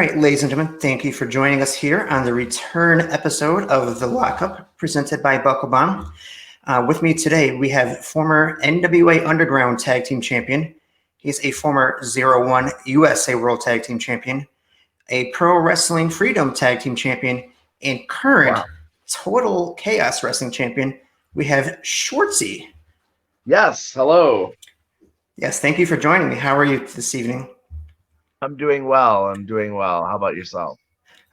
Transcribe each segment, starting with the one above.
right, ladies and gentlemen, thank you for joining us here on the return episode of the Lockup presented by BuckleBomb. With me today, we have former NWA Underground Tag Team Champion. He's a former 01 USA World Tag Team Champion, a Pro Wrestling Freedom Tag Team Champion, and current Total Chaos Wrestling Champion. We have Schwartzy. Yes, hello. Yes, thank you for joining me. How are you this evening? I'm doing well. How about yourself?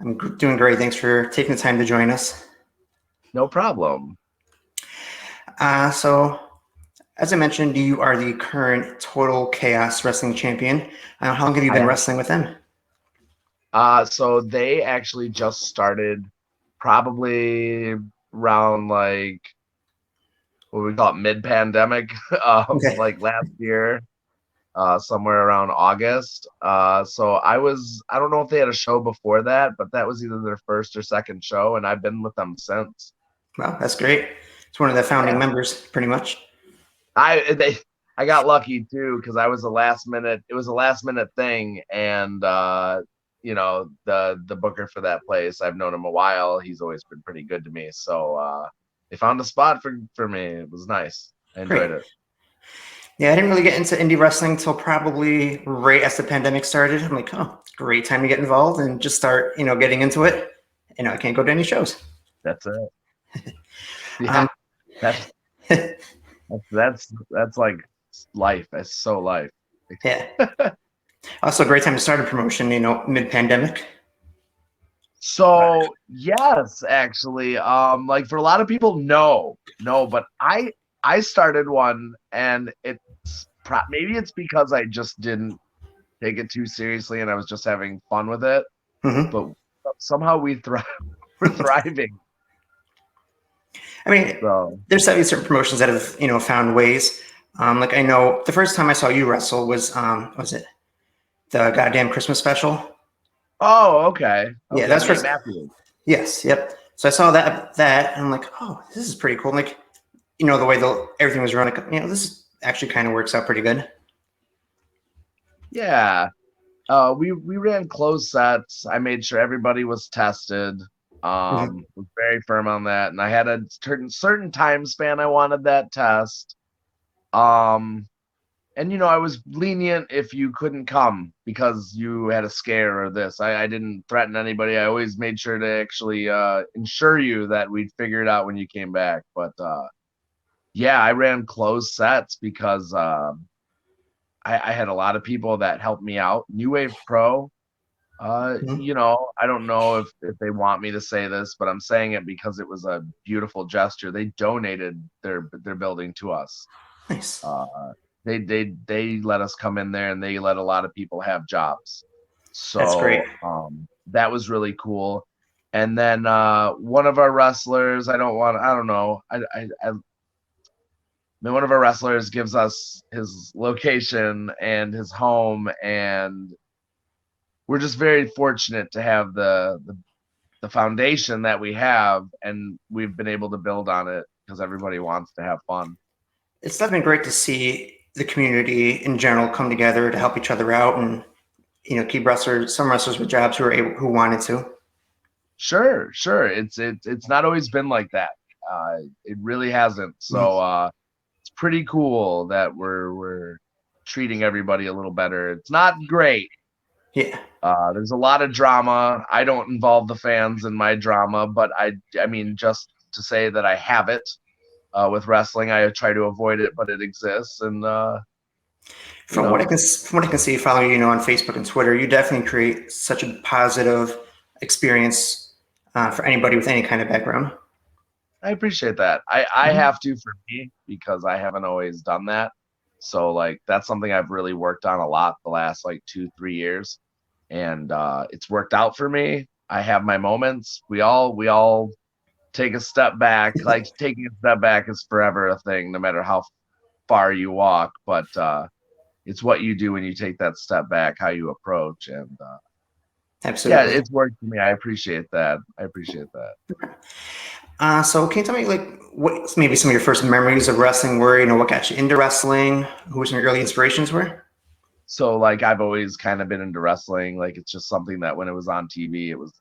I'm doing great. Thanks for taking the time to join us. No problem. So, as I mentioned, you are the current Total Chaos Wrestling Champion. How long have you been wrestling with them? So they actually just started probably around like what we call it mid-pandemic, like last year, somewhere around August. So I don't know if they had a show before that, but that was either their first or second show, and I've been with them since. Wow, that's great. It's one of the founding members, pretty much. I got lucky too because it was a last minute thing, and the booker for that place, I've known him a while. He's always been pretty good to me, so they found a spot for me. It was nice. I enjoyed it. Yeah, I didn't really get into indie wrestling until probably right as the pandemic started. I'm like, oh, great time to get involved and just start, getting into it. And I can't go to any shows. That's it. Yeah, that's like life. That's so life. Yeah. Also, a great time to start a promotion, mid-pandemic. So yes, actually, like for a lot of people, no, but I started one, and maybe it's because I just didn't take it too seriously, and I was just having fun with it. Mm-hmm. But somehow we're thriving. I mean, there's certain promotions that have, found ways. Like I know the first time I saw you wrestle was it the goddamn Christmas special? Oh, okay. Yeah, that's first. Matthew. Yes, yep. So I saw that, and I'm like, oh, this is pretty cool. Like, the way everything was running, this actually kind of works out pretty good. Yeah. We ran closed sets. I made sure everybody was tested. Was very firm on that, and I had a certain time span I wanted that test. And I was lenient if you couldn't come because you had a scare or this. I didn't threaten anybody. I always made sure to actually ensure you that we'd figure it out when you came back. But yeah, I ran closed sets because I had a lot of people that helped me out. New Wave Pro, I don't know if they want me to say this, but I'm saying it because it was a beautiful gesture. They donated their building to us. Nice. They let us come in there, and they let a lot of people have jobs. So that's great. That was really cool. And then one of our wrestlers, one of our wrestlers gives us his location and his home, and we're just very fortunate to have the foundation that we have, and we've been able to build on it because everybody wants to have fun. It's definitely great to see the community in general come together to help each other out and keep some wrestlers with jobs who wanted to. Sure. It's not always been like that. It really hasn't. So it's pretty cool that we're treating everybody a little better. It's not great. Yeah. There's a lot of drama. I don't involve the fans in my drama, but I mean, just to say that I have it. With wrestling, I try to avoid it, but it exists. And from what I can see, following you on Facebook and Twitter, you definitely create such a positive experience for anybody with any kind of background. I appreciate that. I have to for me because I haven't always done that. So like that's something I've really worked on a lot the last like 2-3 years, and it's worked out for me. I have my moments. We all take a step back. Like taking a step back is forever a thing, no matter how far you walk. But it's what you do when you take that step back, how you approach, and absolutely, yeah, it's worked for me. I appreciate that. So can you tell me what maybe some of your first memories of wrestling were? What got you into wrestling? Who some of your early inspirations were? So like I've always kind of been into wrestling. Like it's just something that when it was on TV, it was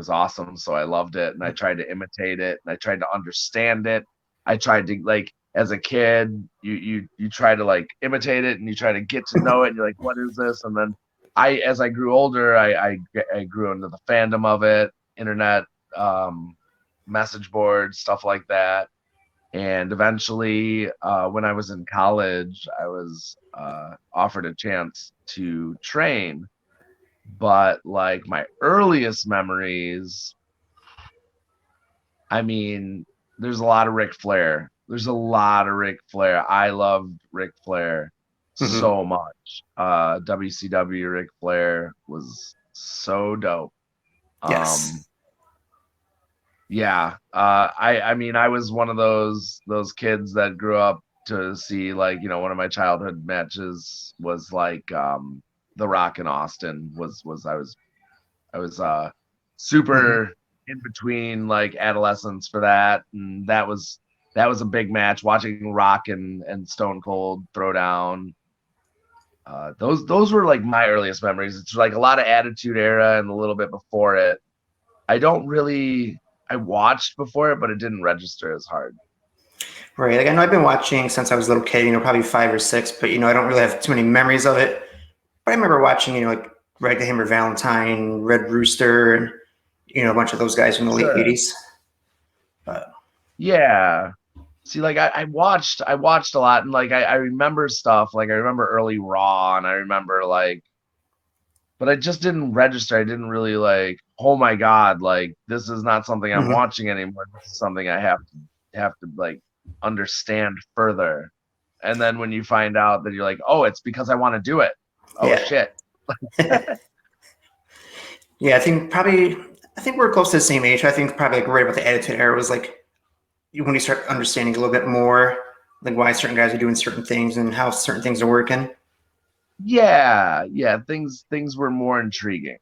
awesome. So I loved it, and I tried to imitate it, and I tried to understand it. I tried to like as a kid, you try to like imitate it, and you try to get to know it, and you're like, what is this? And then as I grew older, I grew into the fandom of it, internet, message boards, stuff like that. And eventually, when I was in college, I was offered a chance to train. But like my earliest memories, I mean, there's a lot of Ric Flair. There's a lot of Ric Flair. I loved Ric Flair Hmm. so much. WCW Ric Flair was so dope. Um, Yes. Yeah. I mean I was one of those kids that grew up to see like, one of my childhood matches was like The Rock and Austin was I was Hmm. super in between like adolescence for that, and that was a big match watching Rock and Stone Cold throw down. Those were like my earliest memories. It's like a lot of Attitude Era and a little bit before it. I don't really I watched before it, but it didn't register as hard. Right. Like I know I've been watching since I was a little kid, probably 5 or 6, but I don't really have too many memories of it. But I remember watching, like Greg the Hammer Valentine, Red Rooster, and a bunch of those guys from the late Sure. '80s. But Yeah. See, like I watched a lot, and like I remember stuff. Like I remember early Raw, and I remember like, but I just didn't register. I didn't really like. Oh my God! Like this is not something I'm mhm. watching anymore. This is something I have to like understand further. And then when you find out that you're like, oh, it's because I want to do it. Oh Yeah, shit. yeah. I think we're close to the same age. I think probably like right about the Attitude Era was like when you start understanding a little bit more, like why certain guys are doing certain things and how certain things are working. Yeah, yeah. Things were more intriguing.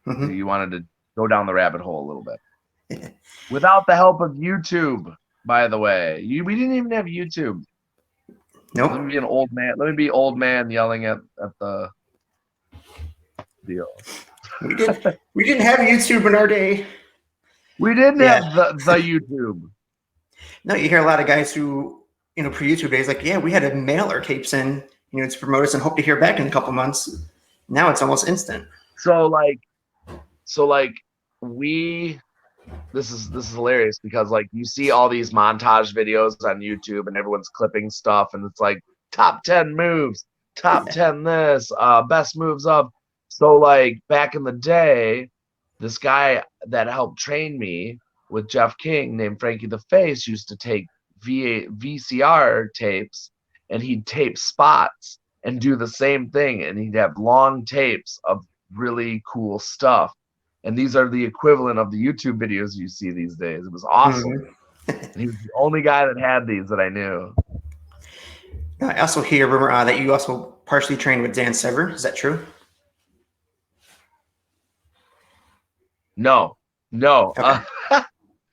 Hmm. You wanted to go down the rabbit hole a little bit without the help of YouTube. By the way, we didn't even have YouTube. Let Nope. me be an old man. Let me be old man yelling at the deal. We did. We didn't have YouTube in our day. We didn't Yeah. have the YouTube. No, you hear a lot of guys who, pre YouTube days, like, yeah, we had to mail our tapes in, to promote us and hope to hear back in a couple months. Now it's almost instant. So like so like we this is hilarious because like you see all these montage videos on YouTube and everyone's clipping stuff and it's like top 10 moves, top 10 this, best moves of. So like back in the day, this guy that helped train me with Jeff King named Frankie the Face used to take VCR tapes and he'd tape spots and do the same thing and he'd have long tapes of really cool stuff, and these are the equivalent of the YouTube videos you see these days. It was awesome. Hmm. And he was the only guy that had these that I knew. I also hear rumor that you also partially trained with Dan Severn. Is that true? No, no.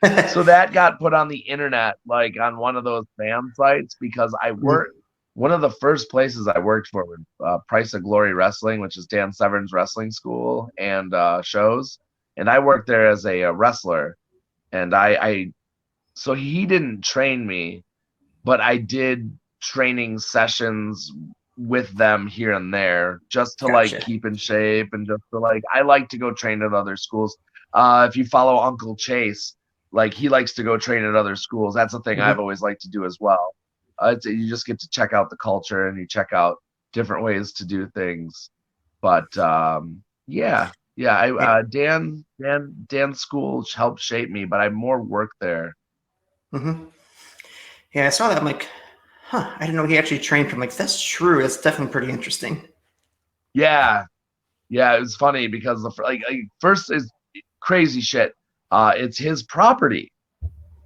Okay. So that got put on the internet, like on one of those fan sites, because I worked. One of the first places I worked for was Price of Glory Wrestling, which is Dan Severn's wrestling school and shows. And I worked there as a wrestler. And so he didn't train me, but I did training sessions with them here and there just to like Gotcha. keep in shape and just to like I like to go train at other schools. If you follow Uncle Chase, like he likes to go train at other schools. That's a thing I've Hmm. always liked to do as well. You just get to check out the culture and you check out different ways to do things. But yeah, yeah. Yeah. Dan's school helped shape me, but I more work there. Hmm. Yeah, I saw that. I'm like, huh, I didn't know he actually trained from. Like, that's true. That's definitely pretty interesting. Yeah, yeah, it was funny because like first is crazy shit. It's his property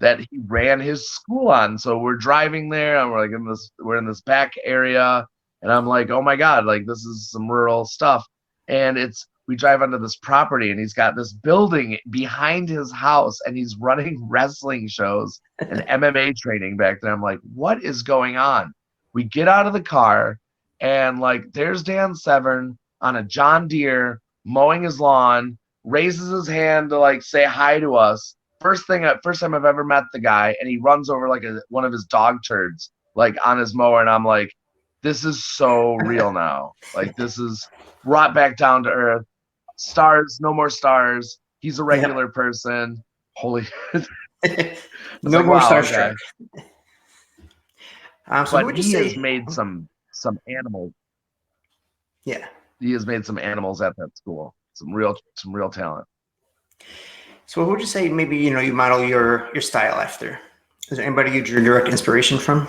that he ran his school on. So we're driving there and we're in this back area and I'm like, "Oh my God, like this is some rural stuff." And we drive onto this property and he's got this building behind his house and he's running wrestling shows and MMA training back there. I'm like, "What is going on?" We get out of the car and like there's Dan Severn on a John Deere mowing his lawn, raises his hand to like say hi to us. First time I've ever met the guy, and he runs over like one of his dog turds like on his mower, and I'm like, this is so real now. Like this is brought back down to earth. Stars, no more stars. He's a Yeah. regular person. Holy, it's No like more wow, okay. Starstruck. So who But would you he has say? made some animals. Yeah. He has made some animals at that school. Some real talent. So who would you say maybe you model your style after? Is there anybody you drew direct inspiration from?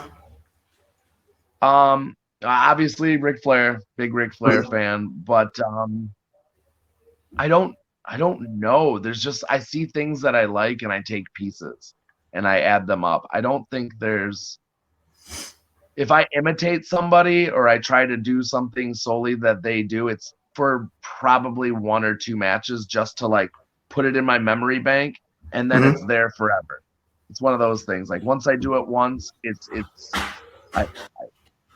Obviously Ric Flair, big Ric Flair fan, but I don't know. There's just I see things that I like and I take pieces and I add them up. I don't think there's if I imitate somebody or I try to do something solely that they do, it's for probably 1 or 2 matches just to like put it in my memory bank and then it's there forever. It's one of those things. Like once I do it once, I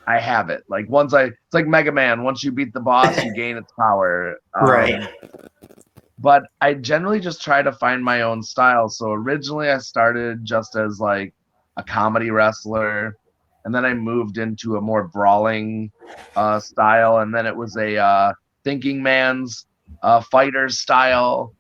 I have it. Like it's like Mega Man. Once you beat the boss, you gain its power. Right. But I generally just try to find my own style. So originally I started just as like a comedy wrestler, and then I moved into a more brawling style, and then it was a thinking man's fighter style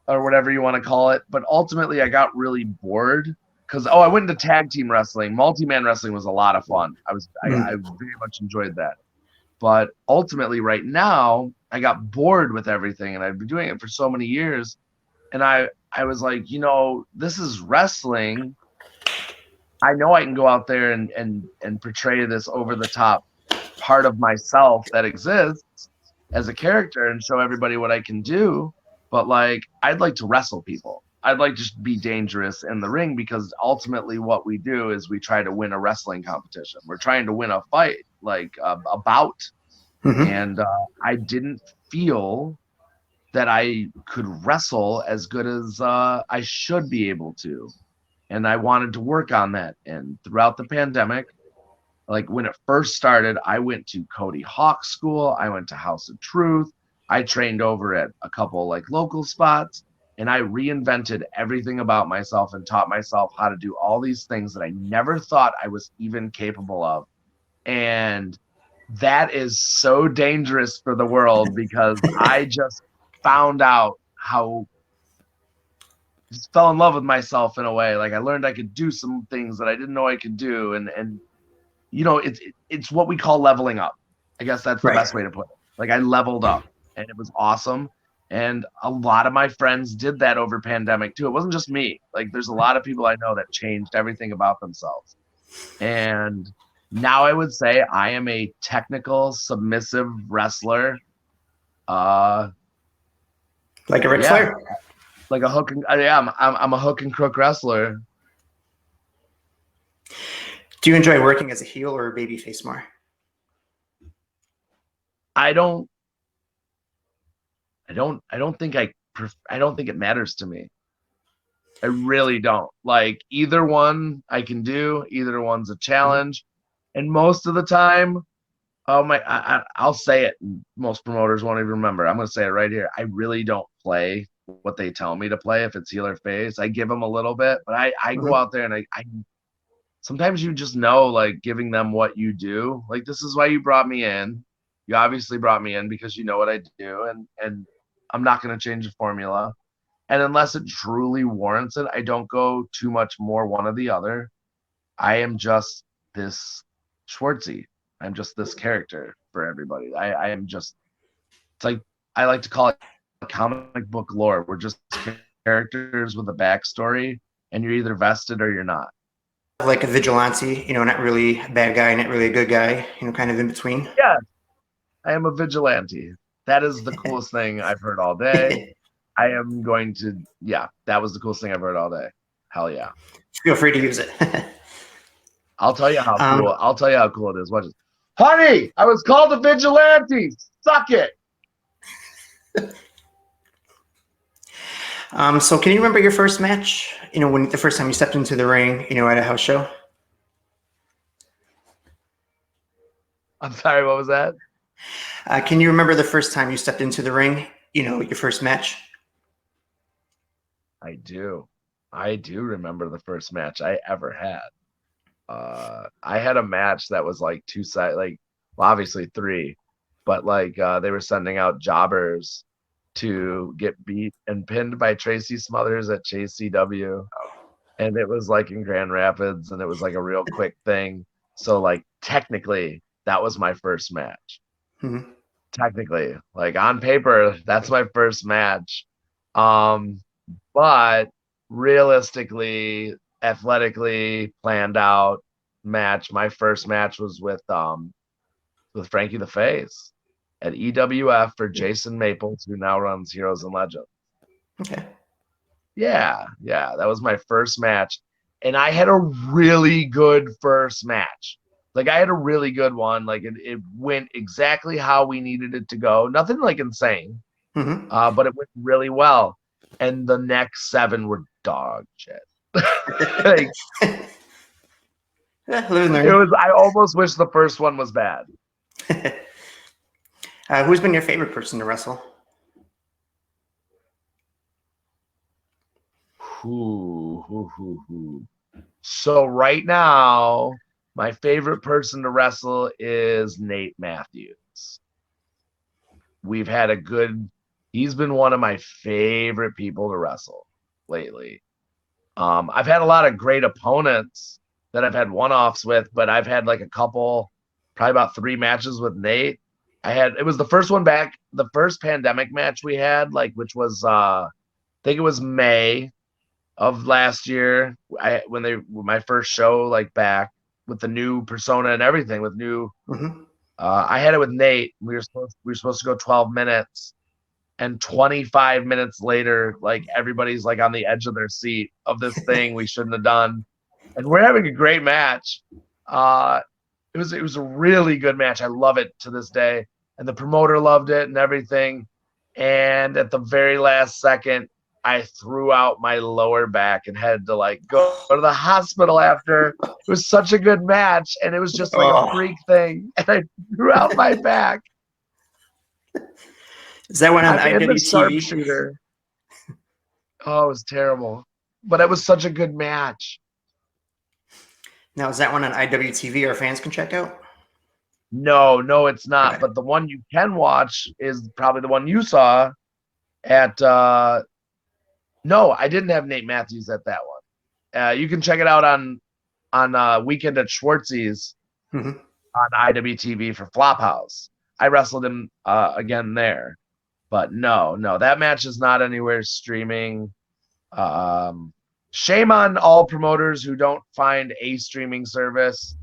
or whatever you want to call it. But ultimately I got really bored because I went into tag team wrestling. Multi-man wrestling was a lot of fun. I very much enjoyed that. But ultimately, right now, I got bored with everything, and I've been doing it for so many years. And I was like, this is wrestling. I know I can go out there and portray this over the top part of myself that exists as a character and show everybody what I can do. But like, I'd like to wrestle people. I'd like to be dangerous in the ring because ultimately what we do is we try to win a wrestling competition. We're trying to win a fight, like a bout. And I didn't feel that I could wrestle as good as I should be able to. And I wanted to work on that. And throughout the pandemic, like when it first started, I went to Cody Hawk School. I went to House of Truth. I trained over at a couple like local spots, and I reinvented everything about myself and taught myself how to do all these things that I never thought I was even capable of. And that is so dangerous for the world because I just found out how just fell in love with myself in a way. Like I learned I could do some things that I didn't know I could do. And it's what we call leveling up. I guess that's the best way to put it. Like I leveled up and it was awesome. And a lot of my friends did that over pandemic too. It wasn't just me. Like there's a lot of people I know that changed everything about themselves. And now I would say I am a technical submissive wrestler. Like a Ric Flair? Like a hook and I'm a hook and crook wrestler. Do you enjoy working as a heel or a babyface more? I don't think it matters to me. I really don't. Like either one I can do, either one's a challenge. And most of the time, I'll say it. Most promoters won't even remember. I'm going to say it right here. I really don't play what they tell me to play. If it's heel or face, I give them a little bit, but I go out there and I sometimes you just know, like giving them what you do. Like, this is why you brought me in. You obviously brought me in because you know what I do. And I'm not going to change the formula. And unless it truly warrants it, I don't go too much more one or the other. I am just this Schwartzy. I'm just this character for everybody. I am just, it's like, I like to call it comic book lore. We're just characters with a backstory, and you're either vested or you're not. Like a vigilante, not really a bad guy, not really a good guy, kind of in between. Yeah, I am a vigilante. That is the coolest thing I've heard all day. I am going to, that was the coolest thing I've heard all day. Hell yeah. Feel free to use it. I'll tell you how cool. I'll tell you how cool it is. Watch it. Honey, I was called a vigilante. Suck it. So can you remember your first match? When the first time you stepped into the ring, at a house show? I'm sorry, what was that? Can you remember the first time you stepped into the ring? Your first match? I do. I do remember the first match I ever had. I had a match that was like two side, like, well, obviously three, but like they were sending out jobbers to get beat and pinned by Tracy Smothers at JCW, and it was like in Grand Rapids, and it was like a real quick thing. So like technically, that was my first match. Mm-hmm. Technically, like on paper, that's my first match. Um, but realistically, athletically planned out match, my first match was with Frankie the Face at EWF for Jason Maples, who now runs Heroes and Legends. Okay. Yeah, that was my first match. And I had a really good first match. Like I had a really good one. Like it went exactly how we needed it to go. Nothing like insane, Mm-hmm. but it went really well. And the next 7 were dog shit. Like Yeah, live and it learn. was. I almost wish the first one was bad. Who's been your favorite person to wrestle? Who. So right now, my favorite person to wrestle is Nate Matthews. We've had a good. He's been one of my favorite people to wrestle lately. I've had a lot of great opponents that I've had one-offs with, but I've had like a couple, probably about 3 matches with Nate. It was the first one back, the first pandemic match we had, like which was I think it was May of last year. My first show like back with the new persona and everything with new. Mm-hmm. I had it with Nate. We were supposed to go 12 minutes, and 25 minutes later, like everybody's like on the edge of their seat of this thing we shouldn't have done, and we're having a great match. Uh, it was a really good match. I love it to this day, and the promoter loved it and everything. And at the very last second, I threw out my lower back and had to like go to the hospital after. It was such a good match, and it was just like a Oh, freak thing, and I threw out my back. is that one on I'm in the IWTV? sharpshooter. Oh, it was terrible. But it was such a good match. Now, is that one on IWTV or fans can check out? No, it's not. Okay. But the one you can watch is probably the one you saw at no, I didn't have Nate Matthews at that one. You can check it out on Weekend at Schwartzy's Mm-hmm. on IWTV for Flophouse. I wrestled him again there. But no, that match is not anywhere streaming. Um, Shame on all promoters who don't find a streaming service.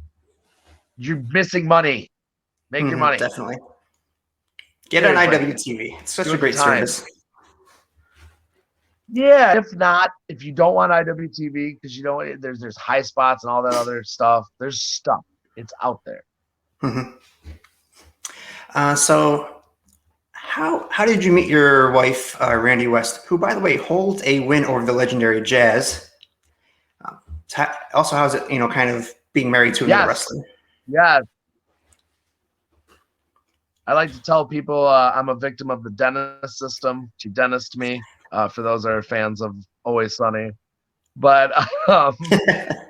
You're missing money. Make your Mm-hmm. money. Definitely. Get on Seriously. IWTV. It's such Do a it the great time. service. Yeah, if not, if you don't want IWTV because you don't, there's high spots and all that other stuff. There's stuff. It's out there. Mm-hmm. So, how did you meet your wife, Randy West, who, by the way, holds a win over the legendary Jazz? Also, how's it, kind of being married to another Yes, wrestler? yes. I like to tell people I'm a victim of the dentist system. She dentisted me. For those that are fans of Always Sunny, but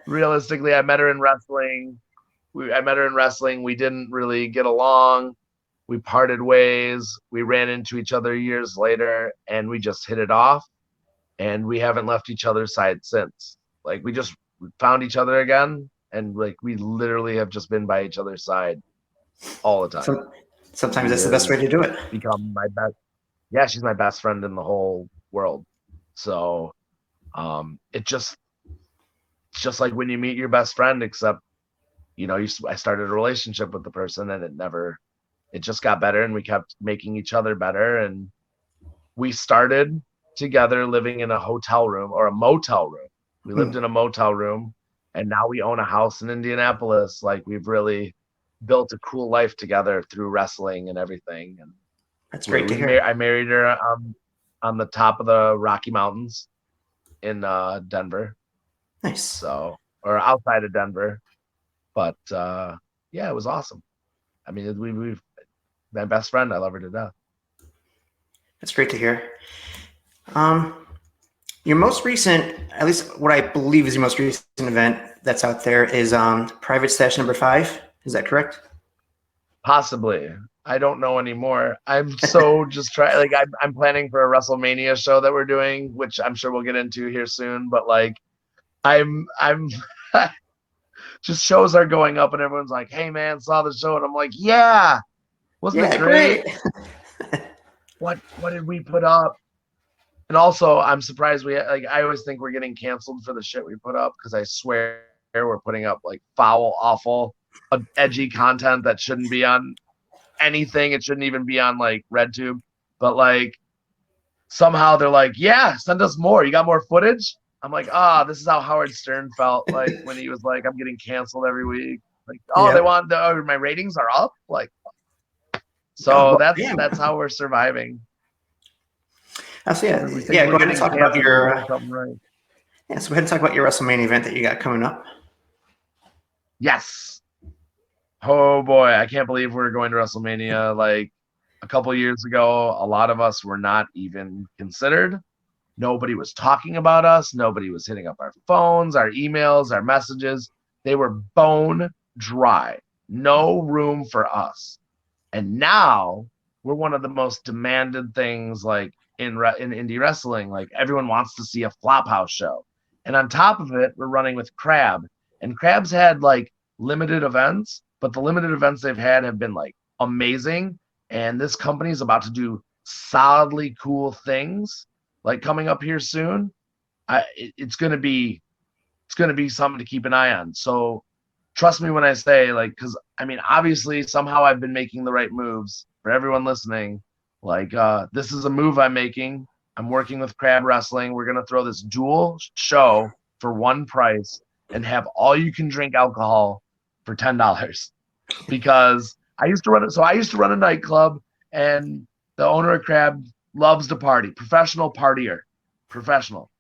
realistically, I met her in wrestling. I met her in wrestling. We didn't really get along. We parted ways. We ran into each other years later, and we just hit it off. And we haven't left each other's side since. Like we just found each other again, and like we literally have just been by each other's side all the time. So, sometimes She that's the best way has to do it. become my best. Yeah, she's my best friend in the whole world. So it's just like when you meet your best friend, except I started a relationship with the person, and it just got better, and we kept making each other better, and we started together living in a hotel room or a motel room. We lived Hmm. in a motel room, and now we own a house in Indianapolis. Like we've really built a cool life together through wrestling and everything. And That's great to hear. I married her on the top of the Rocky Mountains in Denver, Nice. so or outside of Denver. But yeah, it was awesome. I mean, we've my best friend. I love her to death. That's great to hear. Your most recent, at least what I believe is your most recent event that's out there is Private Stash number 5. Is that correct? Possibly. I don't know anymore. I'm so just trying. Like I'm planning for a WrestleMania show that we're doing, which I'm sure we'll get into here soon. But like I'm just shows are going up, and everyone's like, "Hey man, saw the show," and I'm like, "Yeah, wasn't it Yeah, great? great. What did we put up?" And also, I'm surprised I always think we're getting canceled for the shit we put up because I swear we're putting up like foul, awful, edgy content that shouldn't be on anything. It shouldn't even be on like RedTube. But like somehow they're like, yeah, send us more. You got more footage? I'm like, this is how Howard Stern felt like when he was like, I'm getting canceled every week. Like, they Yep. want my ratings are up. Like, Oh, so well, that's yeah. that's how we're surviving. So yeah, We think yeah. we're Go ahead and getting talk about canceled for your doing something right. yeah. So go ahead and talk about your WrestleMania event that you got coming up. Yes. Oh boy, I can't believe we're going to WrestleMania. Like a couple years ago, a lot of us were not even considered. Nobody was talking about us. Nobody was hitting up our phones, our emails, our messages. They were bone dry. No room for us. And now we're one of the most demanded things like in indie wrestling. Like everyone wants to see a Flophouse show. And on top of it, we're running with Crab. And Crab's had like limited events, but the limited events they've had have been like amazing. And this company is about to do solidly cool things like coming up here soon. It's gonna be something to keep an eye on. So trust me when I say like, because I mean, obviously somehow I've been making the right moves for everyone listening. Like this is a move I'm making. I'm working with Crab Wrestling. We're gonna throw this dual show for one price and have all you can drink alcohol for $10 because I used to run it. So I used to run a nightclub, and the owner of Crab loves to party, professional partier, professional,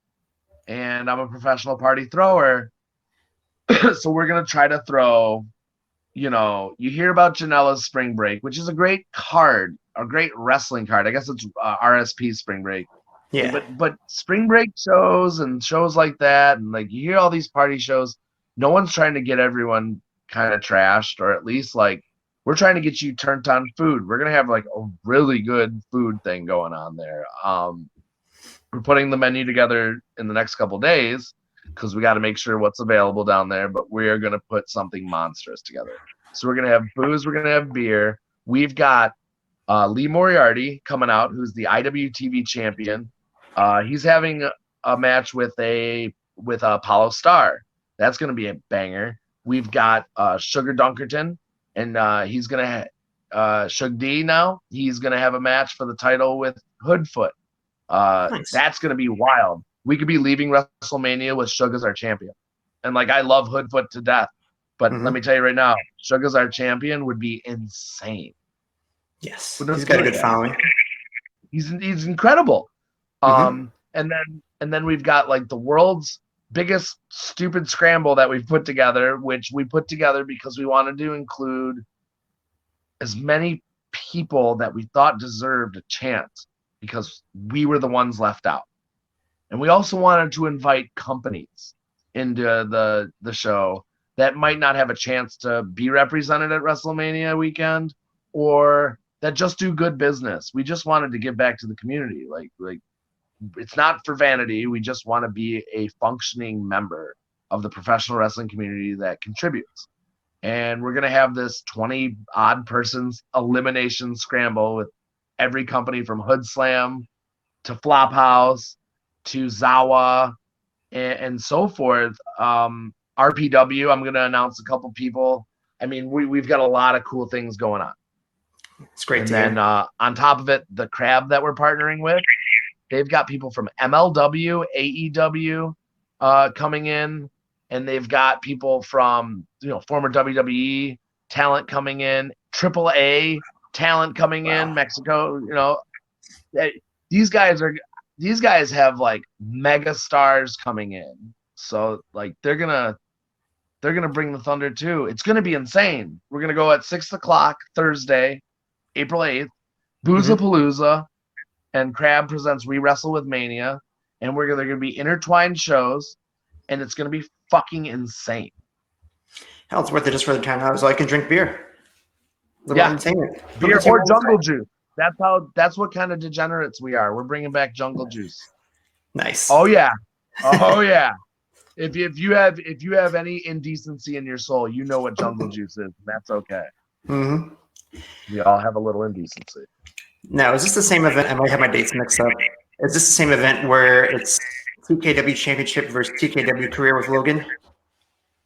and I'm a professional party thrower. So we're gonna try to throw. You hear about Janela's Spring Break, which is a great card, a great wrestling card. I guess it's RSP Spring Break. Like, Yeah. but Spring Break shows and shows like that, and like you hear all these party shows. No one's trying to get everyone kind of trashed, or at least like we're trying to get you turned on food. We're gonna have like a really good food thing going on there. We're putting the menu together in the next couple days because we got to make sure what's available down there. But we are gonna put something monstrous together. So we're gonna have booze. We're gonna have beer. We've got Lee Moriarty coming out, who's the IWTV champion. He's having a match with Apollo Star. That's going to be a banger. We've got Sugar Dunkerton, and he's going to Shug D now. He's going to have a match for the title with Hoodfoot. Nice. That's going to be wild. We could be leaving WrestleMania with Shug as our champion. And like I love Hoodfoot to death, but let me Mm-hmm. tell you right now, Shug as our champion would be insane. Yes, But he's let's got do a it, good guys. following. He's incredible. Mm-hmm. And then we've got like the world's biggest stupid scramble that we've put together, which we put together because we wanted to include as many people that we thought deserved a chance because we were the ones left out. And we also wanted to invite companies into the show that might not have a chance to be represented at WrestleMania weekend or that just do good business. We just wanted to give back to the community. Like it's not for vanity. We just want to be a functioning member of the professional wrestling community that contributes. And we're going to have this 20 odd persons elimination scramble with every company from Hood Slam to Flophouse to Zawa and so forth. RPW, I'm going to announce a couple people. I mean, we've got a lot of cool things going on. It's great And to then hear. on top of it, the Crab that we're partnering with, they've got people from MLW, AEW coming in, and they've got people from former WWE talent coming in, AAA talent coming in, Wow. Mexico. These guys are these guys have like mega stars coming in, so like they're gonna they're going to bring the Thunder too. It's going to be insane. We're going to go at 6 o'clock Thursday, April 8th, Boozapalooza, and Crab presents We Wrestle with Mania. And they're going to be intertwined shows, and it's going to be fucking insane. Hell, it's worth it just for the time. I was like, I can drink beer. Little entertainment. Beer or jungle juice. That's what kind of degenerates we are. We're bringing back jungle juice. Nice. Oh yeah. Oh yeah. If you have any indecency in your soul, you know what jungle juice is. That's okay. Mm-hmm. We all have a little indecency. Now, is this the same event? I might have my dates mixed up. Is this the same event where it's TKW Championship versus TKW Career with Logan?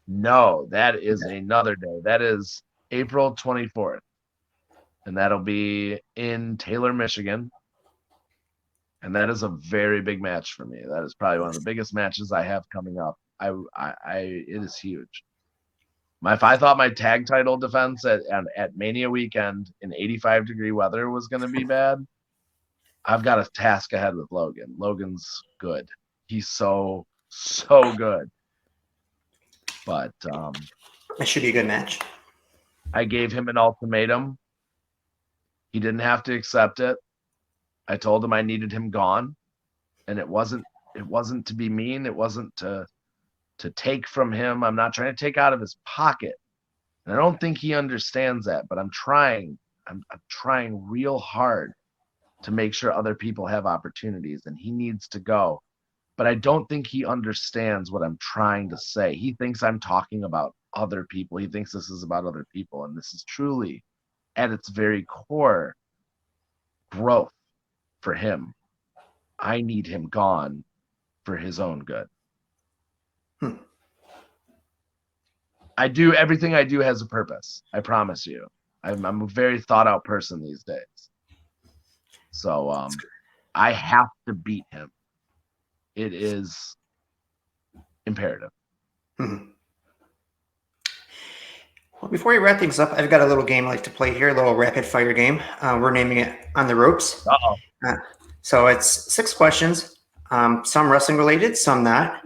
No, that is another day. That is April 24th. And that'll be in Taylor, Michigan. And that is a very big match for me. That is probably one of the biggest matches I have coming up. It is huge. If I thought my tag title defense at Mania weekend in 85-degree weather was going to be bad, I've got a task ahead with Logan. Logan's good. He's so good. But that should be a good match. I gave him an ultimatum. He didn't have to accept it. I told him I needed him gone, and it wasn't to be mean. It wasn't to take from him. I'm not trying to take out of his pocket. And I don't think he understands that, but I'm trying. I'm trying real hard to make sure other people have opportunities, and he needs to go. But I don't think he understands what I'm trying to say. He thinks I'm talking about other people. He thinks this is about other people, and this is truly, at its very core, growth for him. I need him gone for his own good. I do everything I do has a purpose. I promise you. I'm a very thought out person these days. So I have to beat him. It is imperative. Well, before we wrap things up, I've got a little game I like to play here, a little rapid fire game. We're naming it On the Ropes. So it's 6 questions, some wrestling related, some not.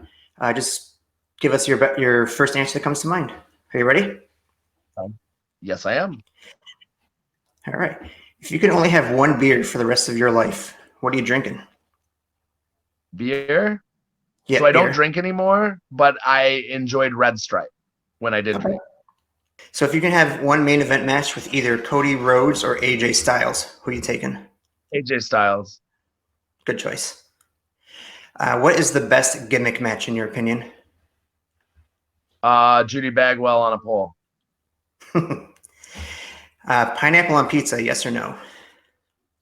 Just give us your first answer that comes to mind. Are you ready? Yes, I am. All right. If you could only have one beer for the rest of your life, what are you drinking? Beer? Yeah, so I don't drink anymore, but I enjoyed Red Stripe when I did drink. So if you can have one main event match with either Cody Rhodes or AJ Styles, who are you taking? AJ Styles. Good choice. What is the best gimmick match in your opinion? Judy Bagwell on a pole. Pineapple on pizza, yes or no?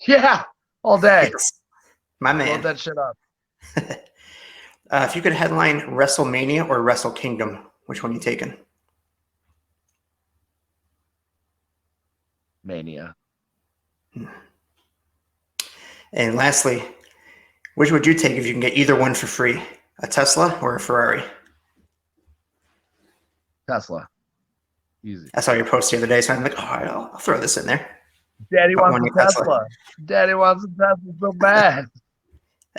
Yeah, all day. Yes. My man. Load that shit up. If you could headline WrestleMania or Wrestle Kingdom, which one are you taking? Mania. And lastly, which would you take if you can get either one for free? A Tesla or a Ferrari? Tesla. Easy. I saw your post the other day, so I'm like, I'll throw this in there. Daddy wants a Tesla. Daddy wants a Tesla so bad.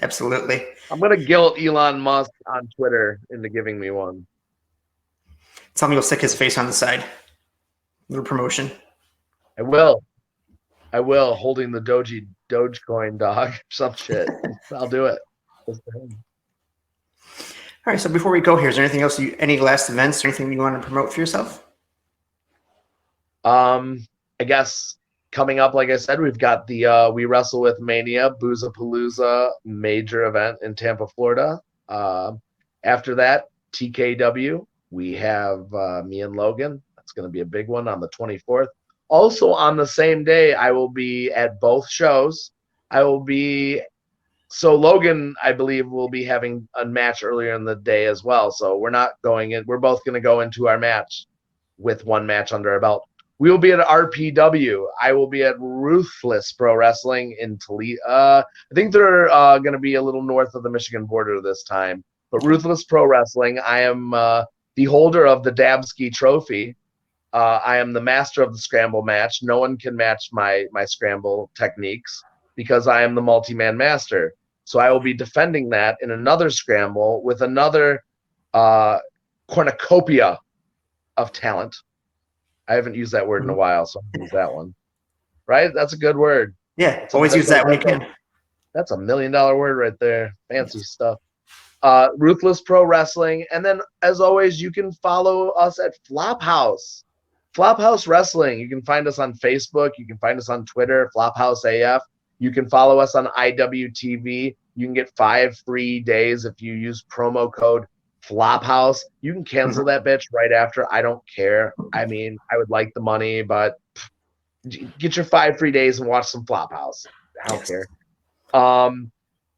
Absolutely. I'm going to guilt Elon Musk on Twitter into giving me one. Tell me you'll stick his face on the side. Little promotion. I will, holding the Dogecoin dog, some shit. I'll do it. All right, so before we go here, is there anything else, any last events or anything you want to promote for yourself? I guess coming up, like I said, we've got the We Wrestle with Mania Boozapalooza major event in Tampa, Florida. After that, TKW, we have me and Logan. That's going to be a big one on the 24th. Also on the same day, I will be at both shows. So Logan, I believe, will be having a match earlier in the day as well. So we're not going in. We're both going to go into our match with one match under our belt. We will be at RPW. I will be at Ruthless Pro Wrestling in Toledo. I think they're going to be a little north of the Michigan border this time. But Ruthless Pro Wrestling, I am the holder of the Dabski Trophy. I am the master of the scramble match. No one can match my scramble techniques because I am the multi-man master. So I will be defending that in another scramble with another cornucopia of talent. I haven't used that word in a while, so I'm gonna use that one. Right? That's a good word. Yeah, always use that when you can. That's $1 million word right there. Fancy stuff. Ruthless Pro Wrestling. And then, as always, you can follow us at Flophouse. Flophouse Wrestling. You can find us on Facebook. You can find us on Twitter, Flophouse AF. You can follow us on IWTV. You can get 5 free days if you use promo code Flophouse. You can cancel that bitch right after. I don't care. I mean, I would like the money, but get your 5 free days and watch some Flophouse. I don't care.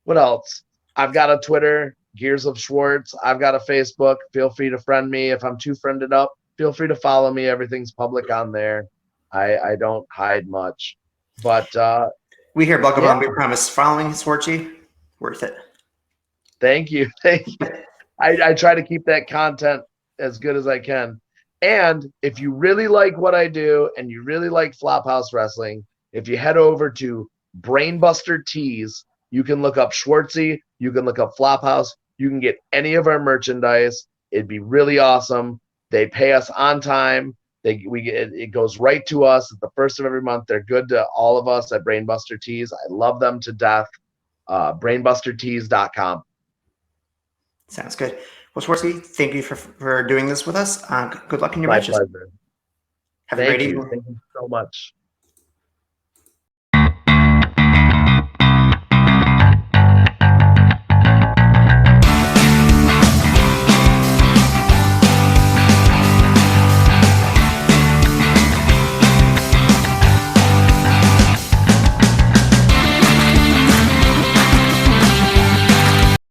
What else? I've got a Twitter, Gears of Schwartz. I've got a Facebook. Feel free to friend me. If I'm too friended up, feel free to follow me. Everything's public on there. I don't hide much. But we here, BuckleBomb, we promise following Schwartzy, worth it. Thank you. Thank you. I try to keep that content as good as I can. And if you really like what I do and you really like Flophouse Wrestling, if you head over to Brainbuster Tees, you can look up Schwartzy, you can look up Flophouse, you can get any of our merchandise. It'd be really awesome. They pay us on time. It goes right to us at the first of every month. They're good to all of us at Brainbuster Tees. I love them to death. Brainbustertees.com. Sounds good. Well, Schwartzy, thank you for doing this with us. Good luck in your My matches. pleasure. Have a great Thank you. evening. Thank you so much.